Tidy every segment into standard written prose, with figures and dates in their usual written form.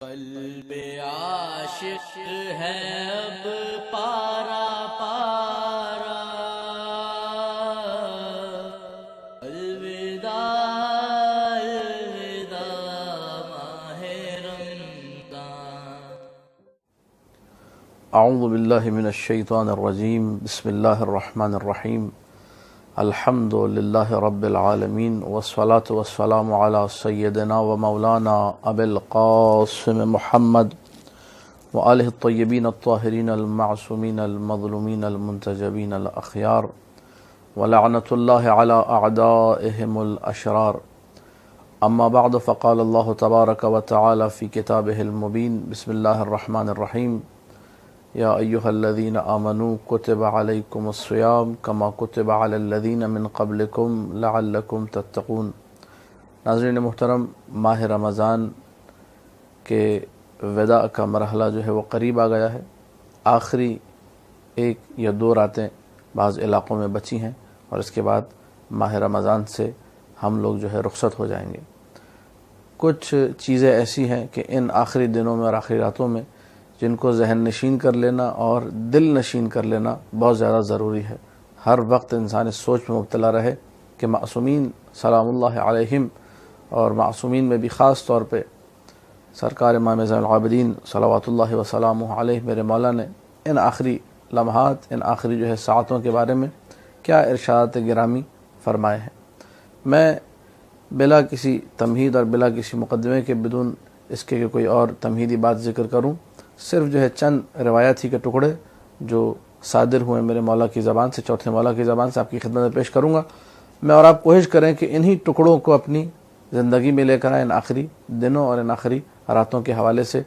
قلب عاشق ہے اب پارا پارا، الوداع الوداع ماہ رمضان۔ اعوذ باللہ من الشیطان الرجیم، بسم اللہ الرحمن الرحیم، الحمد للہ رب العالمین، والصلاة والسلام علی سیدنا و مولانا ابی القاسم محمد وآلہ الطیبین الطاہرین المعصومین المظلومین المنتجبین الاخیار، ولعنۃ اللہ علی اعدائہم الاشرار۔ اما بعد فقال اللہ تبارک و تعالی فی کتابہ المبین، بسم اللہ الرحمن الرحیم، یا ایہا الذین آمنوا کتب علیکم الصیام کما کتب علی الذین من قبلکم لعلکم تتقون۔ ناظرین محترم، ماہ رمضان کے وداع کا مرحلہ جو ہے وہ قریب آ گیا ہے۔ آخری ایک یا دو راتیں بعض علاقوں میں بچی ہیں اور اس کے بعد ماہ رمضان سے ہم لوگ جو ہے رخصت ہو جائیں گے۔ کچھ چیزیں ایسی ہیں کہ ان آخری دنوں میں اور آخری راتوں میں جن کو ذہن نشین کر لینا اور دل نشین کر لینا بہت زیادہ ضروری ہے۔ ہر وقت انسان اس سوچ میں مبتلا رہے کہ معصومین سلام اللہ علیہم، اور معصومین میں بھی خاص طور پہ سرکار امام زین العابدین صلوات اللہ وسلامہ علیہ، میرے مولا نے ان آخری لمحات، ان آخری جو ہے ساعتوں کے بارے میں کیا ارشادات گرامی فرمائے ہیں۔ میں بلا کسی تمہید اور بلا کسی مقدمے کے، بدون اس کے کہ کوئی اور تمہیدی بات ذکر کروں، صرف جو ہے چند روایت ہی کے ٹکڑے جو صادر ہوئے میرے مولا کی زبان سے، چوتھے مولا کی زبان سے آپ کی خدمت میں پیش کروں گا۔ میں اور آپ کوشش کریں کہ انہی ٹکڑوں کو اپنی زندگی میں لے کر آئیں، ان آخری دنوں اور ان آخری راتوں کے حوالے سے،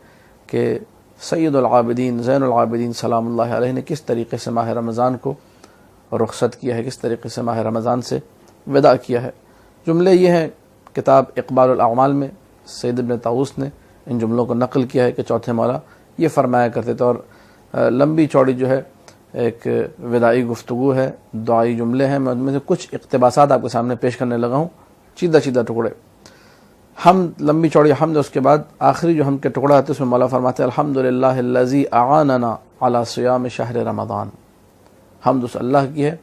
کہ سید العابدین زین العابدین سلام اللہ علیہ نے کس طریقے سے ماہ رمضان کو رخصت کیا ہے، کس طریقے سے ماہ رمضان سے وداع کیا ہے۔ جملے یہ ہیں، کتاب اقبال الاعمال میں سید ابن طاووس نے ان جملوں کو نقل کیا ہے کہ چوتھے مولا یہ فرمایا کرتے تھے، اور لمبی چوڑی جو ہے ایک وداعی گفتگو ہے، دعائی جملے ہیں۔ میں ان میں سے کچھ اقتباسات آپ کے سامنے پیش کرنے لگا ہوں، چیدہ ٹکڑے۔ حمد، لمبی چوڑی حمد، اس کے بعد آخری جو ہم کے ٹکڑا آتے ہیں اس میں مولا فرماتے ہیں الحمدللہ الذی اعاننا علی صیام شہر رمضان۔ حمد اس اللہ کی ہے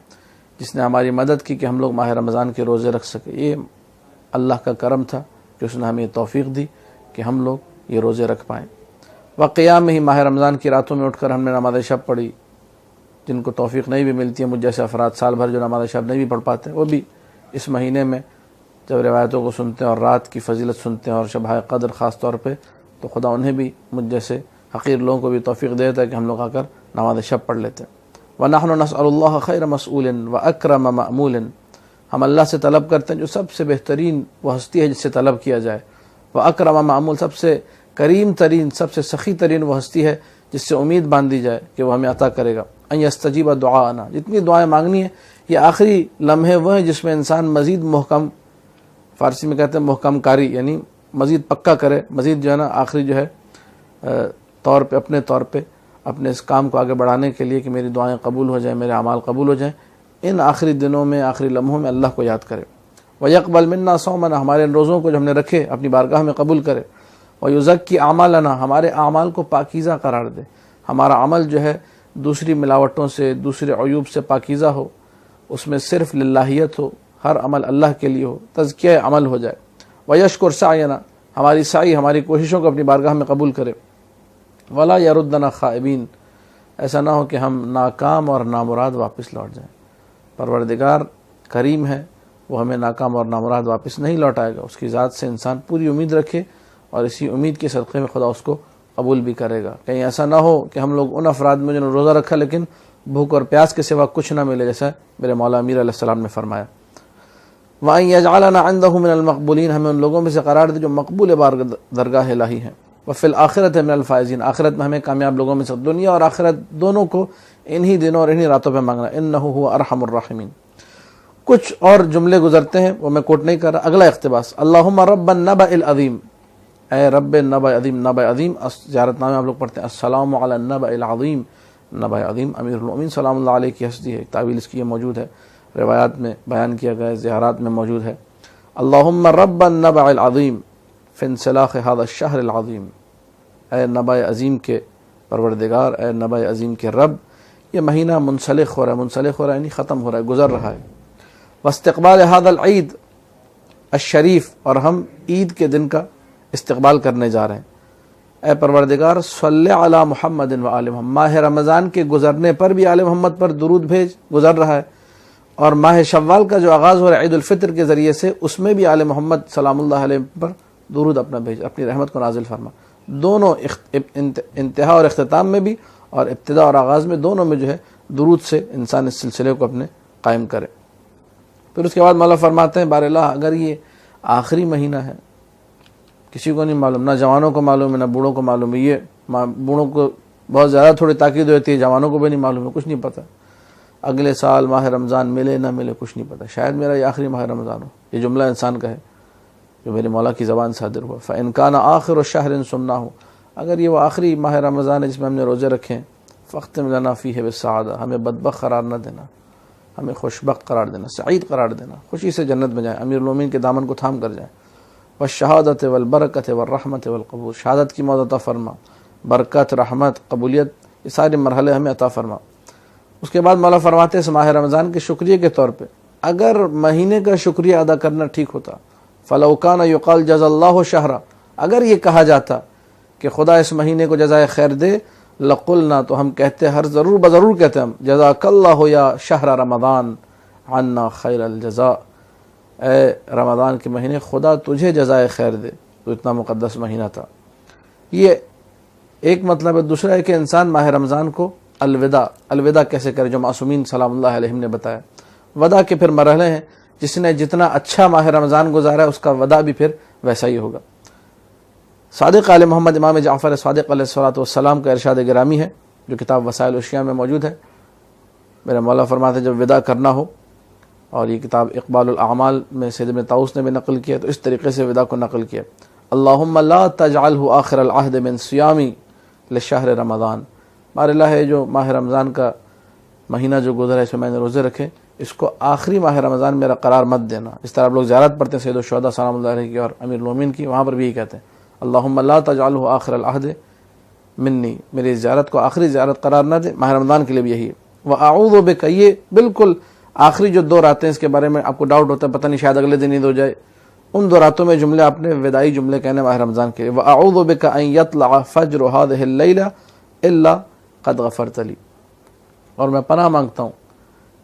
جس نے ہماری مدد کی کہ ہم لوگ ماہ رمضان کے روزے رکھ سکے۔ یہ اللہ کا کرم تھا کہ اس نے ہمیں توفیق دی کہ ہم لوگ یہ روزے رکھ پائیں۔ قیام میں ہی ماہ رمضان کی راتوں میں اٹھ کر ہم نے نماز شب پڑھی۔ جن کو توفیق نہیں بھی ملتی ہے، مجھ جیسے افراد سال بھر جو نماز شب نہیں بھی پڑھ پاتے، وہ بھی اس مہینے میں جب روایتوں کو سنتے ہیں اور رات کی فضیلت سنتے ہیں اور شب قدر خاص طور پہ، تو خدا انہیں بھی مجھ جیسے حقیر لوگوں کو بھی توفیق دیتا ہے کہ ہم لوگ آ کر نماز شب پڑھ لیتے ہیں۔ وَنَحْنُ نَسْأَلُ اللَّهَ خَيْرَ مَسْئُولٍ وَأَكْرَمَ مَأْمُولٍ۔ ہم اللہ سے طلب کرتے ہیں جو سب سے بہترین وہ ہستی ہے جس سے طلب کیا جائے، وَأَكْرَمَ مَأْمُول، سب سے کریم ترین، سب سے سخی ترین وہ ہستی ہے جس سے امید باندھی جائے کہ وہ ہمیں عطا کرے گا۔ ان یستجیب دعاءنا، جتنی دعائیں مانگنی ہیں، یہ آخری لمحے وہ ہیں جس میں انسان مزید محکم، فارسی میں کہتے ہیں محکم کاری، یعنی مزید پکا کرے، مزید جو ہے نا آخری جو ہے طور پہ اپنے طور پہ اپنے اس کام کو آگے بڑھانے کے لیے کہ میری دعائیں قبول ہو جائیں، میرے اعمال قبول ہو جائیں، ان آخری دنوں میں، آخری لمحوں میں اللہ کو یاد کرے۔ وَيَقْبَلْ مِنَّا صَوْمَنَا، ہمارے ان روزوں کو جو ہم نے رکھے اپنی بارگاہ میں قبول کرے۔ وَيُزَكِّ أَعْمَالَنَا، ہمارے اعمال کو پاکیزہ قرار دے، ہمارا عمل جو ہے دوسری ملاوٹوں سے، دوسرے عیوب سے پاکیزہ ہو، اس میں صرف للہیت ہو، ہر عمل اللہ کے لیے ہو، تزکیہ عمل ہو جائے۔ وَيَشْكُرْ سَعْيَنَا، ہماری سعی، ہماری کوششوں کو اپنی بارگاہ میں قبول کرے۔ وَلَا يَرُدَّنَا خَائِبِينَ، ایسا نہ ہو کہ ہم ناکام اور نامراد واپس لوٹ جائیں۔ پروردگار کریم ہے، وہ ہمیں ناکام اور نامراد واپس نہیں لوٹائے گا۔ اس کی ذات سے انسان پوری امید رکھے اور اسی امید کے صدقے میں خدا اس کو قبول بھی کرے گا۔ کہیں ایسا نہ ہو کہ ہم لوگ ان افراد میں جنہوں نے روزہ رکھا لیکن بھوک اور پیاس کے سوا کچھ نہ ملے، جیسا میرے مولا امیر علیہ السلام نے فرمایا۔ وَأَن يَجْعَلَنَا عِندَهُ مِنَ الْمَقْبُولِينَ، ہمیں ان لوگوں میں سے قرار دے جو مقبول درگاہ الہی ہیں۔ وَفِي الْآخِرَةِ مِنَ الْفَائِزِينَ، آخرت میں ہمیں کامیاب لوگوں میں سے، دنیا اور آخرت دونوں کو انہی دنوں اور انہی راتوں پہ مانگنا۔ إِنَّهُ هُوَ أَرْحَمُ الرَّاحِمِينَ۔ کچھ اور جملے گزرتے ہیں، وہ میں کوٹ نہیں کر رہا۔ اگلا اقتباس، اللہم رب النبأ العظیم، اے رب نبأ عظیم، نبأ عظیم زیارت نامے ہم لوگ پڑھتے ہیں، السلام علی النبأ العظیم، نبأ عظیم امیر المؤمنین سلام اللہ علیہ کی ہستی ہے، تعویل اس کی یہ موجود ہے، روایات میں بیان کیا گیا ہے، زیارات میں موجود ہے۔ اللہم رب النبأ العظیم فی انسلاخ هذا الشہر العظیم، اے نبع عظیم کے پروردگار، اے نبع عظیم کے رب، یہ مہینہ منسلخ ہو رہا ہے یعنی ختم ہو رہا ہے، گزر رہا ہے۔ واستقبال هذا العید الشریف، اور ہم عید کے دن کا استقبال کرنے جا رہے ہیں۔ اے پروردگار صلی علی محمد و آل محمد، ماہ رمضان کے گزرنے پر بھی آل محمد پر درود بھیج، گزر رہا ہے، اور ماہ شوال کا جو آغاز ہو رہا ہے عید الفطر کے ذریعے سے، اس میں بھی آل محمد سلام اللہ علیہ پر درود اپنا بھیج، اپنی رحمت کو نازل فرما۔ دونوں انتہا اور اختتام میں بھی اور ابتدا اور آغاز میں، دونوں میں جو ہے درود سے انسان اس سلسلے کو اپنے قائم کرے۔ پھر اس کے بعد مولا فرماتے ہیں بار اللہ، اگر یہ آخری مہینہ ہے، کسی کو نہیں معلوم، نہ جوانوں کو معلوم ہے نہ بوڑھوں کو معلوم ہے، یہ بوڑھوں کو بہت زیادہ تھوڑی تاکید ہوتی ہے، جوانوں کو بھی نہیں معلوم ہے، کچھ نہیں پتہ اگلے سال ماہ رمضان ملے نہ ملے، کچھ نہیں پتہ، شاید میرا یہ آخری ماہ رمضان ہو، یہ جملہ انسان کا ہے جو میرے مولا کی زبان صادر ہوا۔ فَإِن كَانَ آخِرُ شَهْرٍ صُمْنَاهُ، اگر یہ وہ آخری ماہ رمضان ہے جس میں ہم نے روزے رکھے ہیں، فَاخْتِمْ لَنَا فِيهِ بِالسَّعَادَةِ، ہمیں بدبخت قرار نہ دینا، ہمیں خوشبخت قرار دینا، سعید قرار دینا، خوشی سے جنت میں جائیں، امیر المومنین کے دامن کو تھام کر جائیں۔ والشہادت والبرکت والرحمت والقبول، شہادت کی موت عطا فرما، برکت، رحمت، قبولیت، یہ سارے مرحلے ہمیں عطا فرما۔ اس کے بعد مولا فرماتے ہیں اس ماہ رمضان کے شکریہ کے طور پہ، اگر مہینے کا شکریہ ادا کرنا ٹھیک ہوتا، فَلَوْ كَانَ يُقَالْ جَزَا اللَّهُ شَهْرًا، اگر یہ کہا جاتا کہ خدا اس مہینے کو جزائے خیر دے، لَقُلْنَا، تو ہم کہتے ضرور بضرور کہتے ہم، جزاک اللہ یا شہر رمضان عنا خیر الجزاء، اے رمضان کے مہینے خدا تجھے جزائے خیر دے، تو اتنا مقدس مہینہ تھا۔ یہ ایک مطلب ہے۔ دوسرا ہے کہ انسان ماہ رمضان کو الوداع کیسے کرے، جو معصومین سلام اللہ علیہم نے بتایا۔ وداع کے پھر مرحلے ہیں، جس نے جتنا اچھا ماہ رمضان گزارا ہے اس کا وداع بھی پھر ویسا ہی ہوگا۔ صادق آل محمد امام جعفر صادق علیہ السلام کا ارشاد گرامی ہے، جو کتاب وسائل الاشیاء میں موجود ہے۔ میرے مولا فرماتے ہیں جب وداع کرنا ہو، اور یہ کتاب اقبال الاعمال میں سید ابن طاؤس نے بھی نقل کیا، تو اس طریقے سے وداع کو نقل کیا، اللہم لا تجعلہ آخر العہد من صیامی لشہر رمضان، بار اللہ ہے جو ماہ رمضان کا مہینہ جو گزرا ہے اس میں نے روزے رکھے، اس کو آخری ماہ رمضان میرا قرار مت دینا۔ اس طرح آپ لوگ زیارت پڑھتے ہیں سید الشہداء سلام اللہ علیہ کی اور امیر المومنین کی، وہاں پر بھی یہی کہتے ہیں اللہم لا تجعلہ آخر العہد منی، میری زیارت کو آخری زیارت قرار نہ دے۔ ماہ رمضان کے لیے بھی یہی ہے۔ وَأَعُوذُ بِكَ، یہ بالکل آخری جو 2 راتیں اس کے بارے میں آپ کو ڈاؤٹ ہوتا ہے، پتہ نہیں شاید اگلے دن عید ہو جائے، ان 2 راتوں میں جملے آپ نے وداعی جملے کہنے ماہ رمضان کے لیے۔ وَأَعُوذُ بِكَ أَن يَطْلَعَ فَجْرُ هَذِهِ اللَّيْلَةِ إِلَّا قَدْ غَفَرْتَ لِي، اور میں پناہ مانگتا ہوں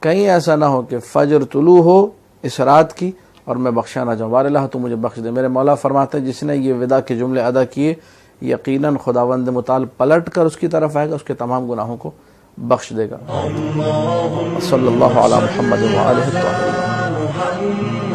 کہیں ایسا نہ ہو کہ فجر طلوع ہو اس رات کی اور میں بخشا نہ جاؤں، بار اللہ تو مجھے بخش دے۔ میرے مولا فرماتے ہیں جس نے یہ وداع کے جملے ادا کیے، یقیناً خداوند متعال پلٹ کر اس کی طرف آئے گا، اس کے تمام گناہوں کو بخش دے گا۔ صلی اللہ علی محمد و آلہ الطاہرین۔